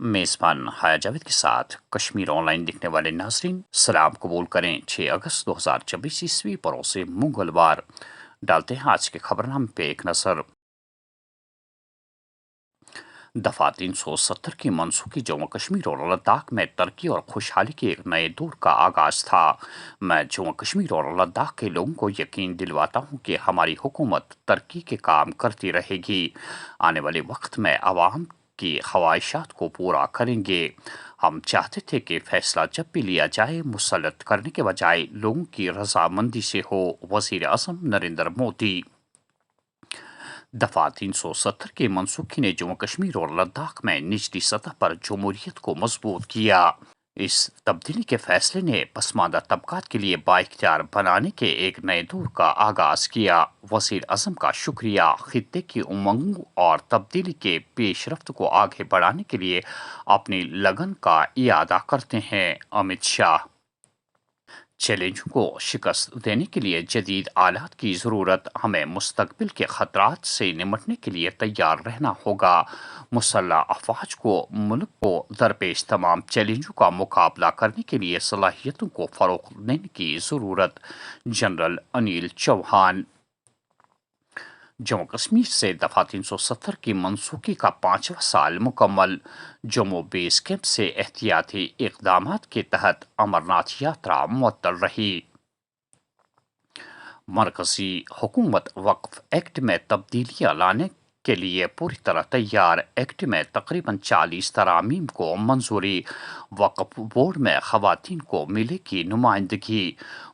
میزبان حیا جاوید کے ساتھ کشمیر آن لائن دیکھنے والے ناظرین سلام قبول کریں 6 اگست 2024 عیسوی پروسے منگلوار ڈالتے ہیں آج کے خبرنامے پہ ایک نظر۔ دفعہ 370 کی منسوخی جموں کشمیر اور لداخ میں ترقی اور خوشحالی کے ایک نئے دور کا آغاز تھا۔ میں جموں کشمیر اور لداخ کے لوگوں کو یقین دلواتا ہوں کہ ہماری حکومت ترقی کے کام کرتی رہے گی۔ آنے والے وقت میں عوام کی خواہشات کو پورا کریں گے۔ ہم چاہتے تھے کہ فیصلہ جب بھی لیا جائے مسلط کرنے کے بجائے لوگوں کی رضامندی سے ہو۔ وزیر اعظم نریندر مودی۔ دفعہ 370 کی منسوخی نے جموں کشمیر اور لداخ میں نچلی سطح پر جمہوریت کو مضبوط کیا۔ اس تبدیلی کے فیصلے نے پسماندہ طبقات کے لیے بااختیار بنانے کے ایک نئے دور کا آغاز کیا۔ وزیر اعظم کا شکریہ۔ خطے کی امنگوں اور تبدیلی کے پیش رفت کو آگے بڑھانے کے لیے اپنی لگن کا اعادہ کرتے ہیں۔ امت شاہ۔ چیلنجوں کو شکست دینے کے لیے جدید آلات کی ضرورت۔ ہمیں مستقبل کے خطرات سے نمٹنے کے لیے تیار رہنا ہوگا۔ مسلح افواج کو ملک کو درپیش تمام چیلنجوں کا مقابلہ کرنے کے لیے صلاحیتوں کو فروغ دینے کی ضرورت۔ جنرل انیل چوہان۔ جموں کشمیر سے دفعہ 370 کی منسوخی کا 5واں سال مکمل۔ جموں بیس کیمپ سے احتیاطی اقدامات کے تحت امرناتھ یاترا معطل رہی۔ مرکزی حکومت وقف ایکٹ میں تبدیلیاں لانے کے لیے پوری طرح تیار۔ ایکٹ میں تقریباً 40 ترامیم کو منظوری۔ وقف بورڈ میں خواتین کو ملے گی نمائندگی۔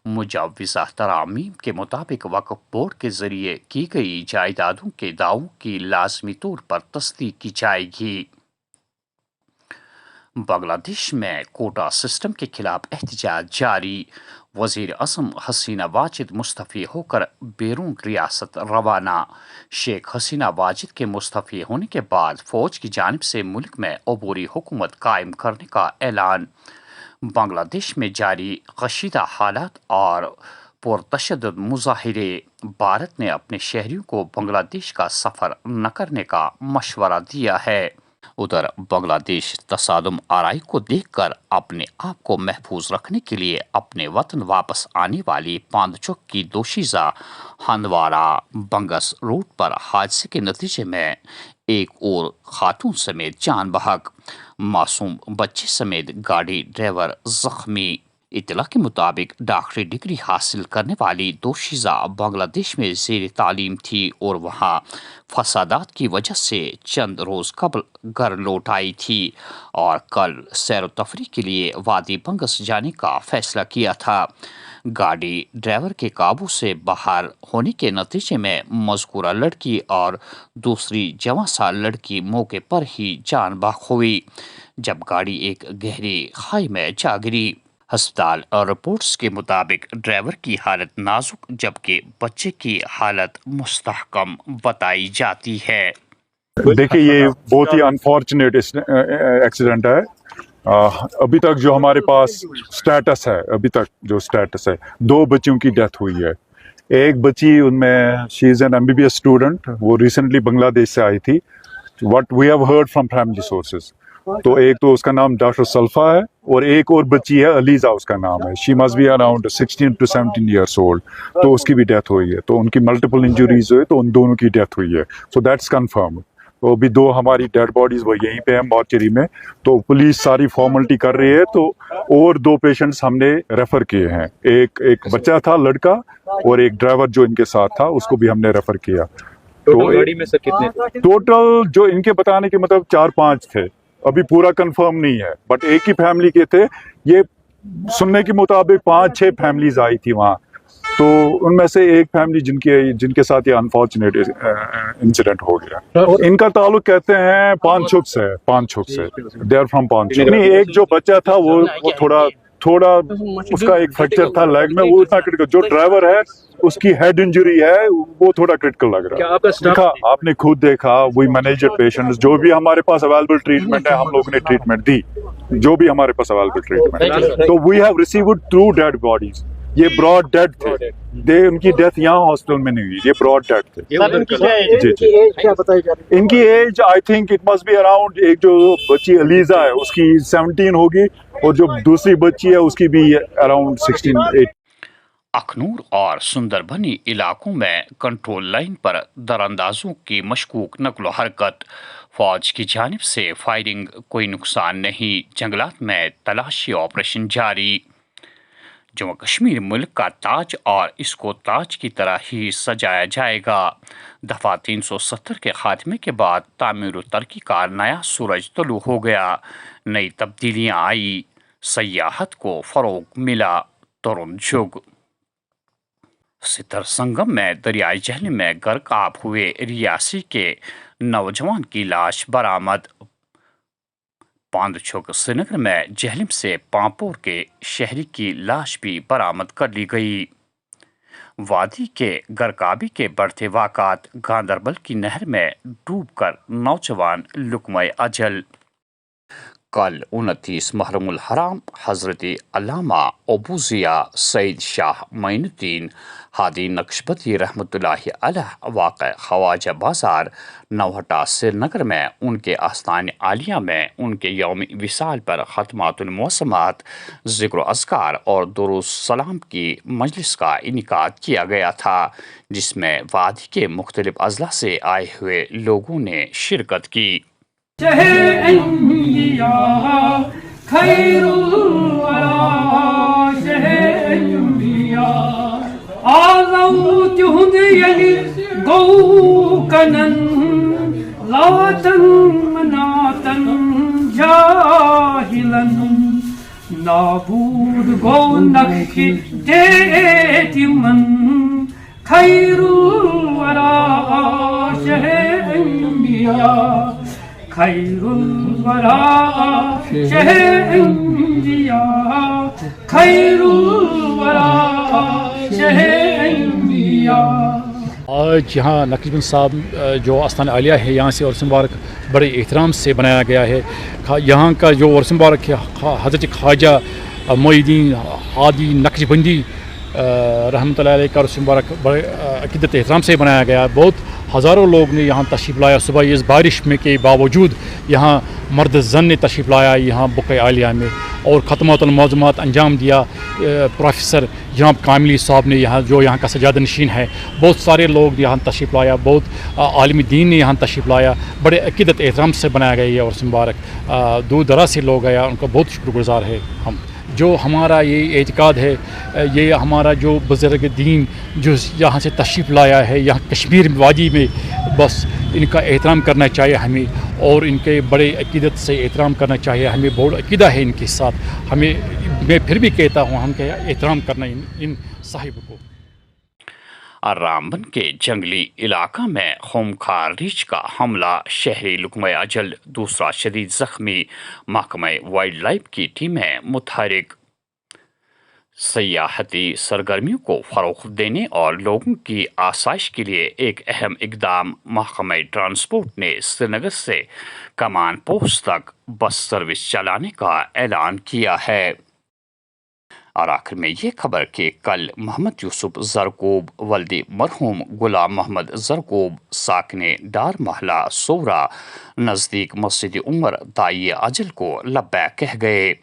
مجوزہ ترامیم کے مطابق وقف بورڈ کے ذریعے کی گئی جائیدادوں کے دعووں کی لازمی طور پر تصدیق کی جائے گی۔ بنگلہ دیش میں کوٹا سسٹم کے خلاف احتجاج جاری۔ وزیر اعظم حسینہ واجد مستعفی ہو کر بیرون ریاست روانہ۔ شیخ حسینہ واجد کے مستعفی ہونے کے بعد فوج کی جانب سے ملک میں عبوری حکومت قائم کرنے کا اعلان۔ بنگلہ دیش میں جاری کشیدہ حالات اور پرتشدد مظاہرے۔ بھارت نے اپنے شہریوں کو بنگلہ دیش کا سفر نہ کرنے کا مشورہ دیا ہے۔ ادھر بنگلہ دیش تصادم آرائی کو دیکھ کر اپنے آپ کو محفوظ رکھنے کے لیے اپنے وطن واپس آنے والی پاندچوک کی دوشیزہ ہندوارہ بنگس روڈ پر حادثے کے نتیجے میں ایک اور خاتون سمیت جان بحق۔ معصوم بچے سمیت گاڑی ڈرائیور زخمی۔ اطلاع کے مطابق ڈاکٹری ڈگری حاصل کرنے والی دوشیزہ بنگلہ دیش میں زیر تعلیم تھی اور وہاں فسادات کی وجہ سے چند روز قبل گھر لوٹ آئی تھی اور کل سیر و تفریح کے لیے وادی بنگس جانے کا فیصلہ کیا تھا۔ گاڑی ڈرائیور کے قابو سے باہر ہونے کے نتیجے میں مذکورہ لڑکی اور دوسری جوان سال لڑکی موقع پر ہی جان بحق ہوئی جب گاڑی ایک گہری کھائی میں جا گری۔ ہسپتال اور رپورٹس کے مطابق ڈرائیور کی حالت نازک جبکہ بچے کی حالت مستحکم بتائی جاتی ہے۔ دیکھیے یہ بہت ہی انفارچونیٹ ایکسیڈنٹ ہے۔ ابھی تک جو ہمارے پاس سٹیٹس ہے 2 بچیوں کی ڈیتھ ہوئی ہے۔ ایک بچی ان میں she is an MBBS student, وہ ریسنٹلی بنگلہ دیش سے آئی تھی۔ What we have heard from family sources, تو ایک تو اس کا نام ڈاکٹر سلفا ہے اور ایک اور بچی ہے علیزہ اس کا نام ہے۔ She must be around 16 to 17 years old, تو اس کی بھی ڈیتھ ہوئی ہے۔ تو ان کی ملٹیپل انجریز ہوئے، تو ان دونوں کی ڈیتھ ہوئی ہے۔ So that's confirm. تو ابھی 2 ہماری ڈیڈ باڈیز وہ یہیں پہ ہیں مارچری میں، تو پولیس ساری فارملٹی کر رہی ہے۔ تو اور 2 پیشنٹس ہم نے ریفر کیے ہیں، ایک بچہ تھا لڑکا اور ایک ڈرائیور جو ان کے ساتھ تھا اس کو بھی ہم نے ریفر کیا۔ ٹوٹل گاڑی میں سر کتنے تھے؟ ٹوٹل جو ان کے بتانے کے مطلب 4-5 تھے، ابھی پورا کنفرم نہیں ہے، بٹ ایک ہی فیملی کے تھے۔ یہ سننے کے مطابق 5-6 فیملیز آئی تھی وہاں، تو ان میں سے ایک فیملی جن کے ساتھ یہ انفارچونیٹ انسیڈنٹ ہو گیا۔ ان کا تعلق کہتے ہیں پانچھک سے، دے آر فرام پانچھک۔ نہیں، ایک جو بچہ تھا وہ تھوڑا اس کا ایک فریکچر تھا لیگ میں، وہ اتنا کرٹیکل۔ جو ڈرائیور ہے اس کی ہیڈ انجری ہے، وہ تھوڑا کرٹیکل لگ رہا ہے۔ آپ نے خود دیکھا، وی مینیجڈ پیشنٹس، جو بھی ہمارے پاس اویلیبل ٹریٹمنٹ ہے ہم لوگوں نے ٹریٹمنٹ دی، جو بھی ہمارے پاس اویلیبل ٹریٹمنٹ۔ تو we have received 2 dead bodies, یہ براڈ ڈیڈ تھے. ان کی ڈیتھ یہاں ہاسپٹل میں نہیں ہوئی, یہ براڈ ڈیڈ تھے. جی جی, ان کی age I think it must be around, ایک جو بچی علیزہ ہے اس کی 17 ہوگی, اور جو دوسری بچی ہے اس کی بھی اراؤنڈ 16-8. اخنور اور سندر بنی علاقوں میں کنٹرول لائن پر دراندازوں کی مشکوک نقل و حرکت, فوج کی جانب سے فائرنگ, کوئی نقصان نہیں, جنگلات میں تلاشی آپریشن جاری. جموں کشمیر ملک کا تاج اور اس کو تاج کی طرح ہی سجایا جائے گا. دفعہ 370 کے خاتمے کے بعد تعمیر و ترقی کا نیا سورج طلوع ہو گیا, نئی تبدیلیاں آئی, سیاحت کو فروغ ملا. ترون جگ. ستر سنگم میں دریائے جہلم میں غرقاب ہوئے ریاسی کے نوجوان کی لاش برآمد. پاند چھک سری نگر میں جہلم سے پامپور کے شہری کی لاش بھی برآمد کر لی گئی. وادی کے غرقابی کے بڑھتے واقعات, گاندربل کی نہر میں ڈوب کر نوجوان لقمۂ اجل. کل 29 محرم الحرام حضرت علامہ ابوضیاء سید شاہ معین الدین ہادی نقشبندی رحمۃ اللہ علیہ واقع خواجہ بازار نوہٹا سری نگر میں ان کے آستان عالیہ میں ان کے یوم وصال پر ختمات المعصمات, ذکر و اذکار اور درود سلام کی مجلس کا انعقاد کیا گیا تھا, جس میں وادی کے مختلف اضلاع سے آئے ہوئے لوگوں نے شرکت کی. گو کنن لاتن مناتن جاہلن نابود گو نقش دیتی من خیر الورا شہ انبیاء خیر الورا شہ انبیاء خیر الورا شہ انبیاء. آج یہاں نقشبند صاحب جو آستان عالیہ ہے یہاں سے عرس مبارک بڑے احترام سے بنایا گیا ہے. یہاں کا جو عرس مبارک ہے حضرت خواجہ معین الدین ہادی نقشبندی رحمۃ اللہ علیہ کا عرس مبارک بڑے عقیدت احترام سے بنایا گیا. بہت ہزاروں لوگ نے یہاں تشریف لایا. صبح اس بارش میں کے باوجود یہاں مرد زن نے تشریف لایا یہاں بقع عالیہ میں, اور ختمات المعظمات انجام دیا. پروفیسر جناب کاملی صاحب نے یہاں کا سجادہ نشین ہے, بہت سارے لوگ یہاں تشریف لایا, بہت عالم دین نے یہاں تشریف لایا. بڑے عقیدت احترام سے بنایا گیا یہ عرس مبارک. دور دراز سے لوگ آیا, ان کا بہت شکر گزار ہے ہم. جو ہمارا یہ اعتقاد ہے, یہ ہمارا جو بزرگ دین جو یہاں سے تشریف لایا ہے یہاں کشمیر وادی میں, بس ان کا احترام کرنا چاہیے ہمیں, اور ان کے بڑے عقیدت سے احترام کرنا چاہیے ہمیں. بہت عقیدہ ہے ان کے ساتھ ہمیں. میں پھر بھی کہتا ہوں ہم کا احترام کرنا ان صاحب کو. رامبن کے جنگلی علاقہ میں خونخوار ریچھ کا حملہ, شہری لقمۂ اجل, دوسرا شدید زخمی. محکمہ وائلڈ لائف کی ٹیمیں متحرک. سیاحتی سرگرمیوں کو فروغ دینے اور لوگوں کی آسائش کے لیے ایک اہم اقدام, محکمہ ٹرانسپورٹ نے سری نگر سے کمان پوسٹ تک بس سروس چلانے کا اعلان کیا ہے. اور آخر میں یہ خبر کہ کل محمد یوسف زرکوب ولدی مرحوم غلام محمد زرکوب ساکن ڈار محلہ سورا نزدیک مسجد عمر دائی اجل کو لبیک کہہ گئے.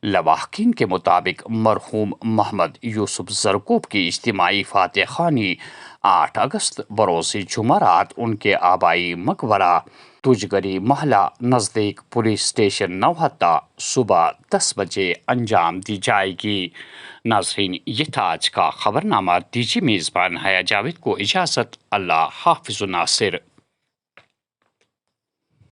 لواحقین کے مطابق مرحوم محمد یوسف زرکوب کی اجتماعی فاتح خوانی 8 اگست بروز جمعرات ان کے آبائی مقبرہ تجگری محلہ نزدیک پولیس اسٹیشن نوہٹا صبح 10 بجے انجام دی جائے گی. ناظرین, یہ تھا آج کا خبرنامہ. دیجیے میزبان حیا جاوید کو اجازت. اللہ حافظ. ناصر.